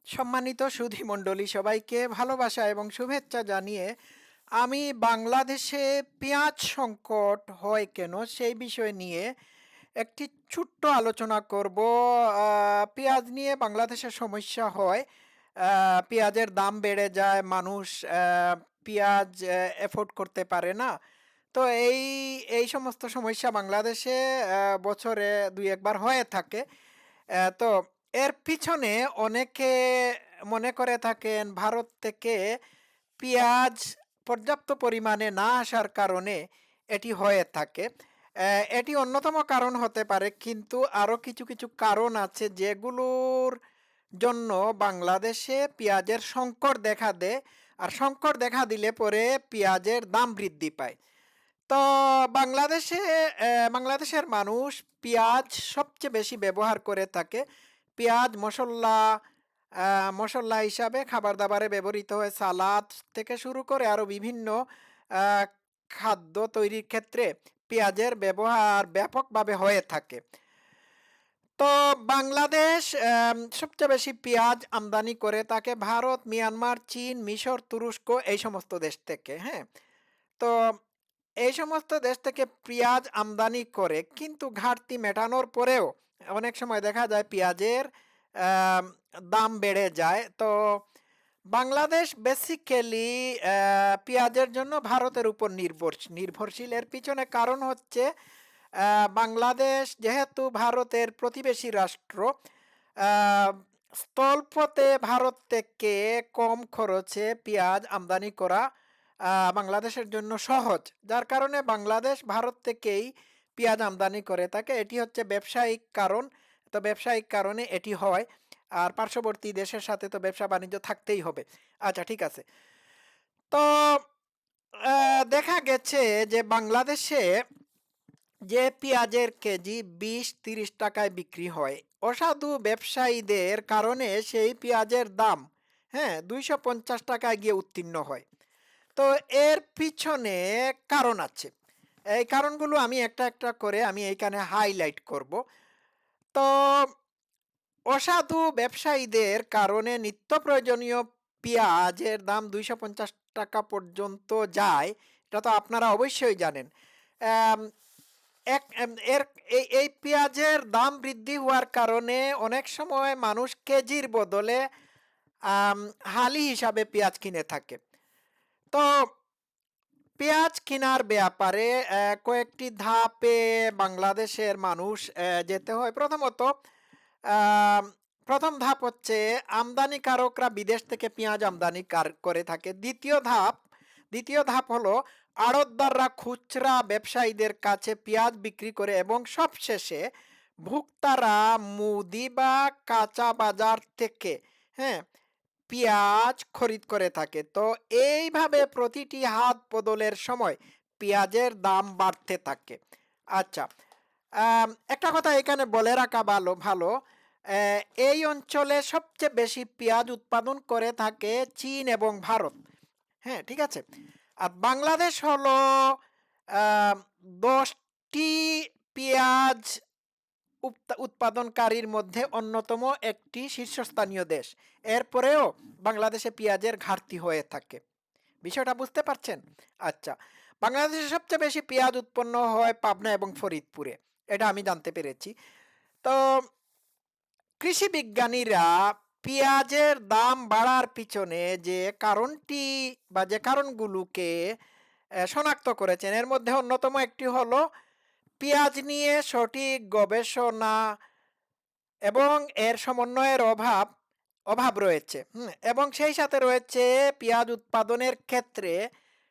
সম্মানিত সুধী মণ্ডলী সবাইকে ভালোবাসা এবং শুভেচ্ছা জানিয়ে আমি বাংলাদেশে পেঁয়াজ সংকট হয় কেন সেই বিষয় নিয়ে একটি ছোট্ট আলোচনা করব। পেঁয়াজ নিয়ে বাংলাদেশের সমস্যা হয়, পেঁয়াজের দাম বেড়ে যায়, মানুষ পেঁয়াজ এফোর্ড করতে পারে না। তো এই এই সমস্ত সমস্যা বাংলাদেশে বছরে দুই একবার হয়ে থাকে। তো এর পিছনে অনেকে মনে করে থাকেন ভারত থেকে পেঁয়াজ পর্যাপ্ত পরিমাণে না আসার কারণে এটি হয়ে থাকে। এটি অন্যতম কারণ হতে পারে, কিন্তু আরও কিছু কিছু কারণ আছে যেগুলোর জন্য বাংলাদেশে পেঁয়াজের সংকট দেখা দেয়। আর সংকট দেখা দিলে পরে পেঁয়াজের দাম বৃদ্ধি পায়। তো বাংলাদেশে বাংলাদেশের মানুষ পেঁয়াজ সবচেয়ে বেশি ব্যবহার করে থাকে। পেঁয়াজ মশলা হিসাবে খাবার দাবারে ব্যবহৃত হয়, সালাদ থেকে শুরু করে আরও বিভিন্ন আহ, খাদ্য তৈরির ক্ষেত্রে পেঁয়াজের ব্যবহার ব্যাপকভাবে হয়ে থাকে। তো বাংলাদেশ সবচেয়ে বেশি পেঁয়াজ আমদানি করে থাকে ভারত, মিয়ানমার, চীন, মিশর, তুরস্ক এই সমস্ত দেশ থেকে। হ্যাঁ, তো এই সমস্ত দেশ থেকে পেঁয়াজ আমদানি করে, কিন্তু ঘাটতি মেটানোর পরেও অনেক সময় দেখা যায় পেঁয়াজের আম, দাম বেড়ে যায়। তো বাংলাদেশ বেসিক্যালি পেঁয়াজের জন্য ভারতের উপর নির্ভরশীল। এর পিছনে কারণ হচ্ছে বাংলাদেশ যেহেতু ভারতের প্রতিবেশী রাষ্ট্র, আহ, স্থলপথে ভারত থেকে কম খরচে পেঁয়াজ আমদানি করা বাংলাদেশের জন্য সহজ, যার কারণে বাংলাদেশ ভারত থেকেই পেঁয়াজ আমদানি করে থাকে। এটি হচ্ছে ব্যবসায়িক কারণ। তো ব্যবসায়িক কারণে এটি হয়, আর পার্শ্ববর্তী দেশের সাথে তো ব্যবসা বাণিজ্য থাকতেই হবে। আচ্ছা, ঠিক আছে। তো দেখা গেছে যে বাংলাদেশে যে পেঁয়াজের কেজি 20-30 টাকায় বিক্রি হয়, অসাধু ব্যবসায়ীদের কারণে সেই পেঁয়াজের দাম, হ্যাঁ, 250 টাকায় গিয়ে উত্তীর্ণ হয়। তো এর পিছনে কারণ আছে। এই কারণগুলো আমি একটা একটা করে আমি এইখানে হাইলাইট করব। তো অসাধু ব্যবসায়ীদের কারণে নিত্য প্রয়োজনীয় পেঁয়াজের দাম 250 টাকা পর্যন্ত যায়, এটা তো আপনারা অবশ্যই জানেন। আম, এক এর এই পেঁয়াজের দাম বৃদ্ধি হওয়ার কারণে অনেক সময় মানুষ কেজির বদলে হালি হিসাবে পেঁয়াজ কিনে থাকে। তো পেঁয়াজ কেনার ব্যাপারে কয়েকটি ধাপে বাংলাদেশের মানুষ যেতে হয়। প্রথমত, আম, প্রথম ধাপ হচ্ছে আমদানিকারকরা বিদেশ থেকে পেঁয়াজ আমদানি করে থাকে। দ্বিতীয় ধাপ হলো আড়তদাররা খুচরা ব্যবসায়ীদের কাছে পেঁয়াজ বিক্রি করে, এবং সবশেষে ভোক্তারা মুদি বা কাঁচা বাজার থেকে, হ্যাঁ, পেঁয়াজ খরিদ করে থাকে। তো এইভাবে প্রতিটি হাত বদলের সময় পেঁয়াজের দাম বাড়তে থাকে। আচ্ছা, একটা কথা এখানে বলে রাখা ভালো ভালো আহ, এই অঞ্চলে সবচেয়ে বেশি পেঁয়াজ উৎপাদন করে থাকে চীন এবং ভারত। হ্যাঁ, ঠিক আছে। আর বাংলাদেশ হলো আহ, 10টি পেঁয়াজ উৎপাদনকারীর মধ্যে অন্যতম একটি শীর্ষস্থানীয় দেশ। এরপরেও বাংলাদেশে পেঁয়াজের ঘাটতি হয়ে থাকে। বিষয়টা বুঝতে পারছেন? আচ্ছা, বাংলাদেশে সবচেয়ে বেশি পেঁয়াজ উৎপন্ন হয় পাবনা এবং ফরিদপুরে, এটা আমি জানতে পেরেছি। তো কৃষি বিজ্ঞানীরা পেঁয়াজের দাম বাড়ার পিছনে যে কারণটি বা যে কারণগুলোকে শনাক্ত করেছেন, এর মধ্যে অন্যতম একটি হলো পেঁয়াজ নিয়ে সঠিক গবেষণা এবং এর সমন্বয়ের অভাব রয়েছে। এবং সেই সাথে রয়েছে পেঁয়াজ উৎপাদনের ক্ষেত্রে,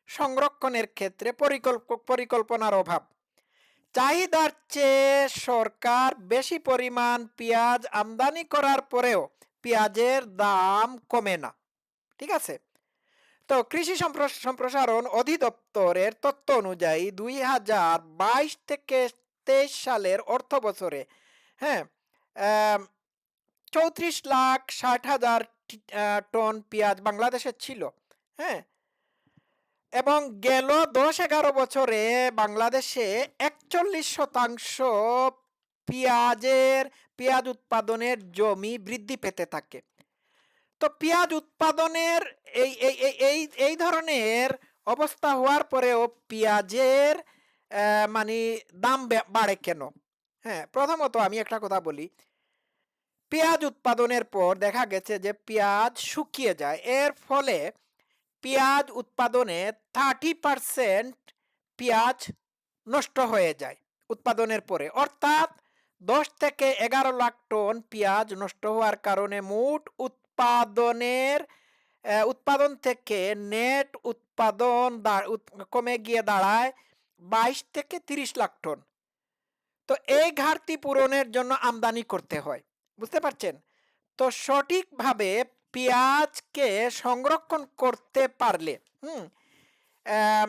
সংরক্ষণের ক্ষেত্রে পরিকল্পনার অভাব। চাহিদার চেয়ে সরকার বেশি পরিমাণ পেঁয়াজ আমদানি করার পরেও পেঁয়াজের দাম কমে না। ঠিক আছে। তো কৃষি সম্প্রসারণ অধিদপ্তরের তথ্য অনুযায়ী 2022 থেকে 23 সালের অর্থ বছরে, হ্যাঁ, 34,60,000 টন পেঁয়াজ বাংলাদেশে ছিল। হ্যাঁ, এবং গেল 10-11 বছরে বাংলাদেশে 41% পেঁয়াজ উৎপাদনের জমি বৃদ্ধি পেতে থাকে। তো পেঁয়াজ উৎপাদনের এই এই এই এই এই ধরনের অবস্থা হওয়ার পরেও পেঁয়াজের মানে দাম বাড়ে কেন? হ্যাঁ, প্রথমত আমি একটা কথা বলি। পেঁয়াজ উৎপাদনের পর দেখা গেছে যে পেঁয়াজ শুকিয়ে যায়। এর ফলে পেঁয়াজ উৎপাদনে 30% পেঁয়াজ নষ্ট হয়ে যায় উৎপাদনের পরে। অর্থাৎ ১০ থেকে ১১ লাখ টন পেঁয়াজ নষ্ট হওয়ার কারণে মোট উৎপাদন থেকে নেট উৎপাদন কমে গিয়ে দাঁড়ায় ২২ থেকে ৩০ লাখ টন। তো এই ঘাটতি পূরণের জন্য আমদানি করতে হয়। বুঝতে পারছেন? তো সঠিকভাবে পেঁয়াজকে সংরক্ষণ করতে পারলে হুম আম,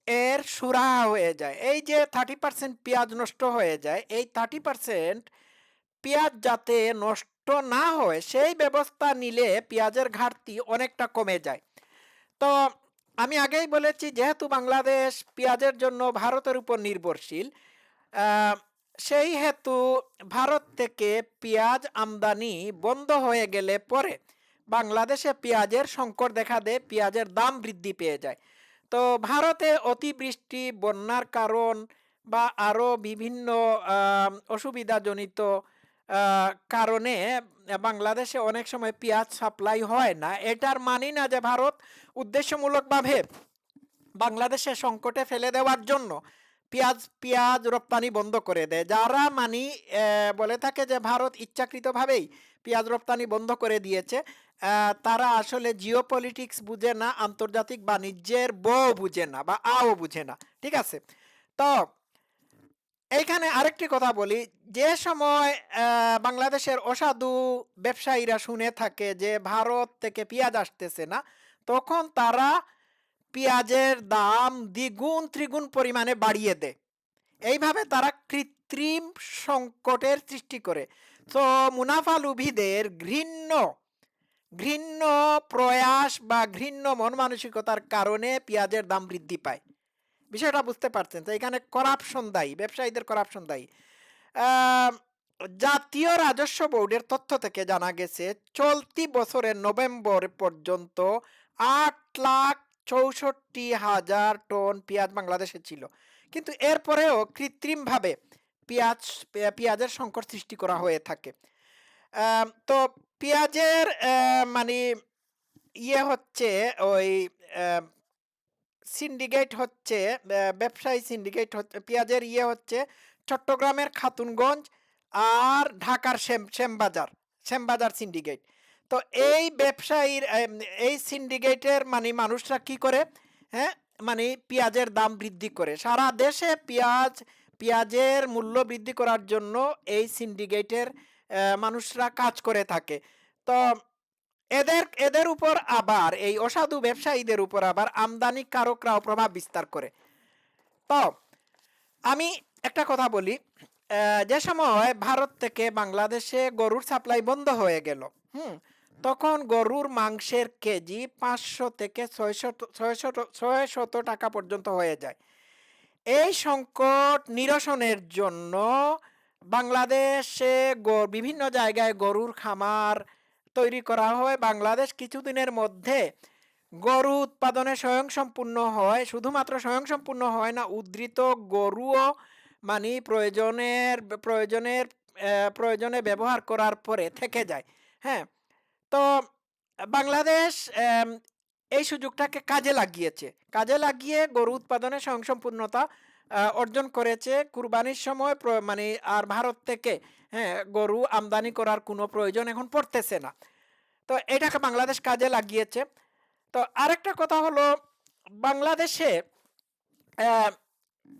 এর সুরাহা হয়ে যায়। এই যে 30% পেঁয়াজ নষ্ট হয়ে যায়, এই 30% পেঁয়াজ যাতে নষ্ট না হয় সেই ব্যবস্থা নিলে পেঁয়াজের ঘাটতি অনেকটা কমে যায়। তো আমি আগেই বলেছি যেহেতু বাংলাদেশ পেঁয়াজের জন্য ভারতের উপর নির্ভরশীল, আহ, সেই হেতু ভারত থেকে পেঁয়াজ আমদানি বন্ধ হয়ে গেলে পরে বাংলাদেশে পেঁয়াজের সংকট দেখা দেয়, পেঁয়াজের দাম বৃদ্ধি পেয়ে যায়। তো ভারতে অতিবৃষ্টি, বন্যার কারণ বা আরও বিভিন্ন অসুবিধাজনিত কারণে বাংলাদেশে অনেক সময় পেঁয়াজ সাপ্লাই হয় না। এটার মানি না যে ভারত উদ্দেশ্যমূলকভাবে বাংলাদেশে সংকটে ফেলে দেওয়ার জন্য পেঁয়াজ পেঁয়াজ রপ্তানি বন্ধ করে দেয়। যারা মানি বলে থাকে যে ভারত ইচ্ছাকৃতভাবেই পেঁয়াজ রপ্তানি বন্ধ করে দিয়েছে, তারা আসলে জিও পলিটিক্স বুঝে না, আন্তর্জাতিক বাণিজ্যের বুঝে না বা বুঝে না। ঠিক আছে? তো এইখানে আরেকটি কথা বলি, যে সময় বাংলাদেশের অসাধু ব্যবসায়ীরা শুনে থাকে যে ভারত থেকে পেঁয়াজ আসতেছে না, তখন তারা পেঁয়াজের দাম দ্বিগুণ ত্রিগুণ পরিমাণে বাড়িয়ে দেয়। এইভাবে তারা কৃত্রিম সংকটের সৃষ্টি করে। তো মুনাফা লোভীদের ঘৃণ্য ঘৃণ্য প্রয়াস বা ঘৃণ্য মন মানসিকতার কারণে পেঁয়াজের দাম বৃদ্ধি পায়। বিষয়টা বুঝতে পারছেন? তো এখানে করাপশন দায়ী, ব্যবসায়ীদের করাপশন দায়ী। আহ, জাতীয় রাজস্ব বোর্ডের তথ্য থেকে জানা গেছে চলতি বছরের নভেম্বর পর্যন্ত ৮,৬৪,০০০ টন পেঁয়াজ বাংলাদেশে ছিল। কিন্তু এরপরেও কৃত্রিমভাবে পেঁয়াজের সংকট সৃষ্টি করা হয়ে থাকে। তো পেঁয়াজের মানে ইয়ে হচ্ছে ওই সিন্ডিকেট হচ্ছে, ব্যবসায়ী সিন্ডিকেট হচ্ছে পেঁয়াজের হচ্ছে চট্টগ্রামের খাতুনগঞ্জ আর ঢাকার শ্যামবাজার সিন্ডিকেট। তো এই ব্যবসায়ীর এই সিন্ডিকেটের মানে মানুষরা কি করে? হ্যাঁ, মানে পেঁয়াজের দাম বৃদ্ধি করে সারা দেশে পেঁয়াজের মূল্য বৃদ্ধি করার জন্য এই সিন্ডিকেটের মানুষরা কাজ করে থাকে। তো এদের এদের উপর আবার এই অসাধু ব্যবসায়ীদের উপর আবার আমদানিকারকরাও প্রভাব বিস্তার করে। তো আমি একটা কথা বলি, যে সময় ভারত থেকে বাংলাদেশে গরুর সাপ্লাই বন্ধ হয়ে গেল, তখন গরুর মাংসের কেজি ৫০০ থেকে ৬০০ টাকা পর্যন্ত হয়ে যায়। এই সংকট নিরসনের জন্য বাংলাদেশে বিভিন্ন জায়গায় গরুর খামার তৈরি করা হয়। বাংলাদেশ কিছুদিনের মধ্যে গরু উৎপাদনে স্বয়ংসম্পূর্ণ হয়। শুধুমাত্র স্বয়ংসম্পূর্ণ হয় না, উদ্ধৃত গরুও মানে প্রয়োজনে ব্যবহার করার পরে থেকে যায়। হ্যাঁ, তো বাংলাদেশ এই সুযোগটাকে কাজে লাগিয়ে গরু উৎপাদনে স্বয়ংসম্পূর্ণতা অর্জন করেছে। কুরবানির সময় মানে আর ভারত থেকে গরু আমদানি করার কোনো প্রয়োজন এখন পড়তেছে না। তো এটাকে বাংলাদেশ কাজে লাগিয়েছে। তো আরেকটা কথা হলো, বাংলাদেশে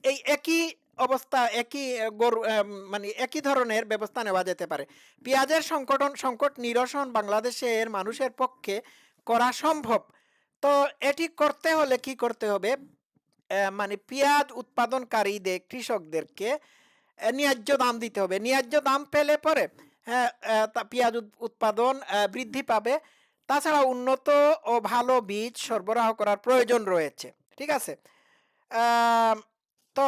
এই একই অবস্থা, একই গরু মানে একই ধরনের ব্যবস্থা নেওয়া যেতে পারে। পেঁয়াজের সংকট নিরসন বাংলাদেশের মানুষের পক্ষে করা সম্ভব। তো এটি করতে হলে কি করতে হবে? মানে পেঁয়াজ উৎপাদনকারীদের, কৃষকদেরকে ন্যায্য দাম দিতে হবে। ন্যায্য দাম পেলে পরে হ্যাঁ, পেঁয়াজ উৎপাদন বৃদ্ধি পাবে। তাছাড়া উন্নত ও ভালো বীজ সরবরাহ করার প্রয়োজন রয়েছে। ঠিক আছে? আম, তো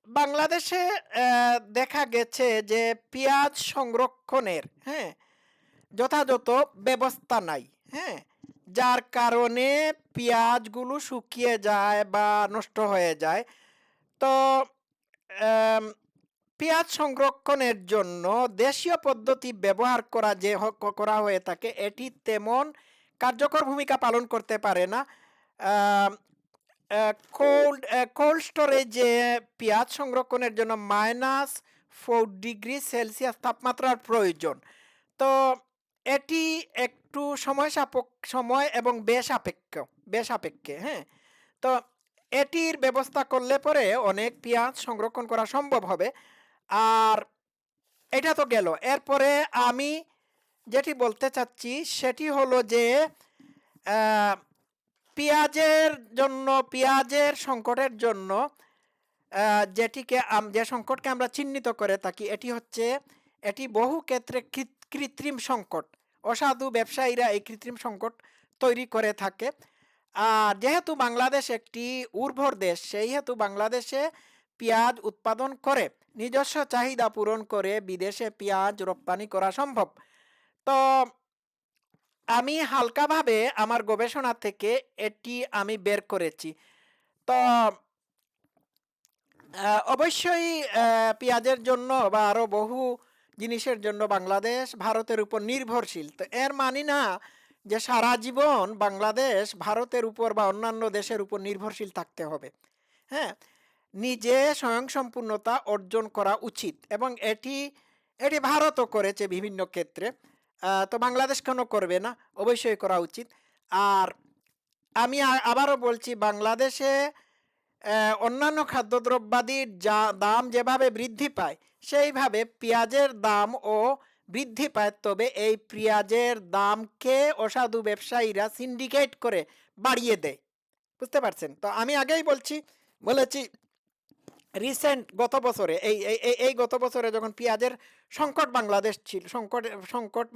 বাংলাদেশে দেখা গেছে যে পেঁয়াজ সংরক্ষণের যথাযথ ব্যবস্থা নাই, হ্যাঁ? যার কারণে পেঁয়াজগুলো শুকিয়ে যায় বা নষ্ট হয়ে যায়। তো অ্যাম পেঁয়াজ সংরক্ষণের জন্য দেশীয় পদ্ধতি ব্যবহার করা হয়ে থাকে, এটি তেমন কার্যকর ভূমিকা পালন করতে পারে না। আম কোল্ড স্টোরেজে পেঁয়াজ সংরক্ষণের জন্য -4 ডিগ্রি সেলসিয়াস তাপমাত্রার প্রয়োজন। তো এটি একটু সময় এবং ব্যয় সাপেক্ষে, হ্যাঁ? তো এটির ব্যবস্থা করলে পরে অনেক পেঁয়াজ সংরক্ষণ করা সম্ভব হবে। আর এটা তো গেল। এরপরে আমি যেটি বলতে চাচ্ছি সেটি হলো যে আ পেঁয়াজের সংকটের জন্য আ যে সংকটকে আমরা চিহ্নিত করে থাকি এটি বহু ক্ষেত্রে কৃত্রিম সংকট। অসাধু ব্যবসায়ীরা এই কৃত্রিম সংকট তৈরি করে থাকে। আর যেহেতু বাংলাদেশ একটি উর্বর দেশ, সেই হেতু বাংলাদেশে পেঁয়াজ উৎপাদন করে নিজস্ব চাহিদা পূরণ করে বিদেশে পেঁয়াজ রপ্তানি করা সম্ভব। তো আমি হালকাভাবে আমার গবেষণা থেকে এটি আমি বের করেছি। তো অবশ্যই পেঁয়াজের জন্য বা আরো বহু জিনিসের জন্য বাংলাদেশ ভারতের উপর নির্ভরশীল। তো এর মানে না যে সারা জীবন বাংলাদেশ ভারতের উপর বা অন্যান্য দেশের উপর নির্ভরশীল থাকতে হবে। হ্যাঁ? নিজে স্বয়ংসম্পূর্ণতা অর্জন করা উচিত এবং এটি ভারতও করেছে বিভিন্ন ক্ষেত্রে। তো বাংলাদেশ কেন করবে না? অবশ্যই করা উচিত। আর আমি আবারও বলছি, বাংলাদেশে অন্যান্য খাদ্যদ্রব্যাদির দাম যেভাবে বৃদ্ধি পায় সেইভাবে পেঁয়াজের দামও বৃদ্ধি পায়, তবে এই পেঁয়াজের দামকে অসাধু ব্যবসায়ীরা সিন্ডিকেট করে বাড়িয়ে দেয়। বুঝতে পারছেন? তো আমি আগেই বলেছি রিসেন্ট গত বছরে এই গত বছরে যখন পেঁয়াজের সংকট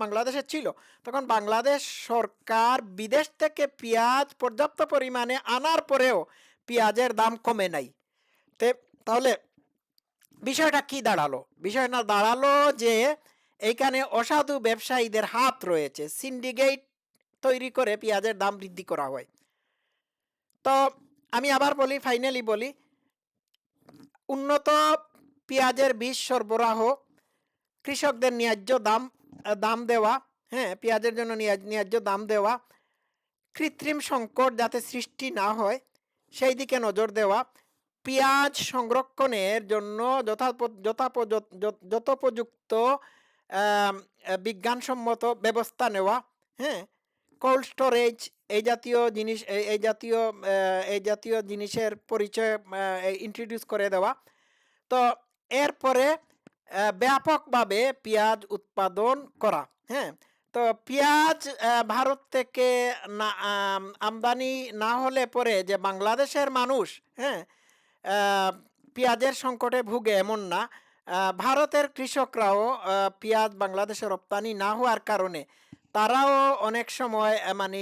বাংলাদেশে ছিল, তখন বাংলাদেশ সরকার বিদেশ থেকে পেঁয়াজ পর্যাপ্ত পরিমাণে আনার পরেও পেঁয়াজের দাম কমে নাই। তাহলে বিষয়টা কি দাঁড়ালো? বিষয়টা দাঁড়ালো যে এইখানে অসাধু ব্যবসায়ীদের হাত রয়েছে, সিন্ডিকেট তৈরি করে পেঁয়াজের দাম বৃদ্ধি করা হয়। তো আমি আবার বলি, ফাইনালি বলি, উন্নত পেঁয়াজের বীজ সরবরাহ, কৃষকদের ন্যায্য দাম দেওয়া, হ্যাঁ, পেঁয়াজের জন্য ন্যায্য দাম দেওয়া, কৃত্রিম সংকট যাতে সৃষ্টি না হয় সেই দিকে নজর দেওয়া, পেঁয়াজ সংরক্ষণের জন্য যথোপযুক্ত বিজ্ঞানসম্মত ব্যবস্থা নেওয়া, হ্যাঁ, কোল্ড স্টোরেজ এই জাতীয় জিনিসের পরিচয় ইন্ট্রোডিউস করে দেওয়া। তো এরপরে ব্যাপকভাবে পেঁয়াজ উৎপাদন করা, হ্যাঁ। তো পেঁয়াজ ভারত থেকে আমদানি না হলে পরে যে বাংলাদেশের মানুষ, হ্যাঁ, পেঁয়াজের সংকটে ভুগে এমন না। ভারতের কৃষকরাও পেঁয়াজ বাংলাদেশে রপ্তানি না হওয়ার কারণে তারাও অনেক সময় মানে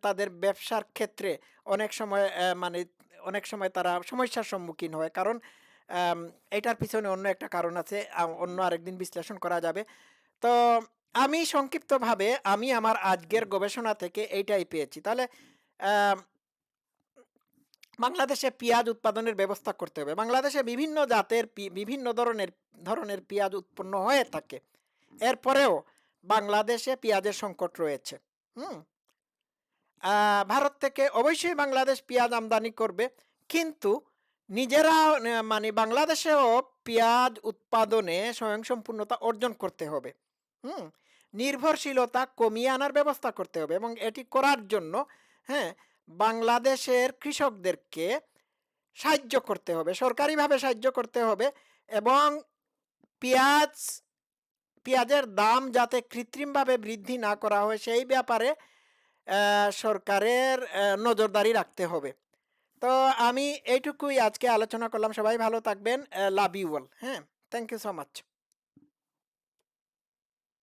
তাদের ব্যবসার ক্ষেত্রে অনেক সময় তারা সমস্যার সম্মুখীন হয়। কারণ এটার পিছনে অন্য একটা কারণ আছে, অন্য আরেকদিন বিশ্লেষণ করা যাবে। তো আমি সংক্ষিপ্তভাবে আমি আমার আজকের গবেষণা থেকে এইটাই পেয়েছি। তাহলে বাংলাদেশে পেঁয়াজ উৎপাদনের ব্যবস্থা করতে হবে। বাংলাদেশে বিভিন্ন জাতের বিভিন্ন ধরনের পেঁয়াজ উৎপন্ন হয়ে থাকে। এরপরেও বাংলাদেশে পেঁয়াজের সংকট রয়েছে। হুম? ভারত থেকে অবশ্যই বাংলাদেশ পেঁয়াজ আমদানি করবে, কিন্তু নিজেরা বাংলাদেশেও পেঁয়াজ উৎপাদনে স্বয়ংসম্পূর্ণতা অর্জন করতে হবে। হুম? নির্ভরশীলতা কমিয়ে আনার ব্যবস্থা করতে হবে এবং এটি করার জন্য, হ্যাঁ, বাংলাদেশের কৃষকদেরকে সাহায্য করতে হবে, সরকারিভাবে সাহায্য করতে হবে এবং পেঁয়াজের দাম যাতে কৃত্রিমভাবে বৃদ্ধি না করা হয় সেই ব্যাপারে সরকারের নজরদারি রাখতে হবে। তো আমি এইটুকুই আজকে আলোচনা করলাম। সবাই ভালো থাকবেন। Love you all. হ্যাঁ, থ্যাংক ইউ সো মাচ।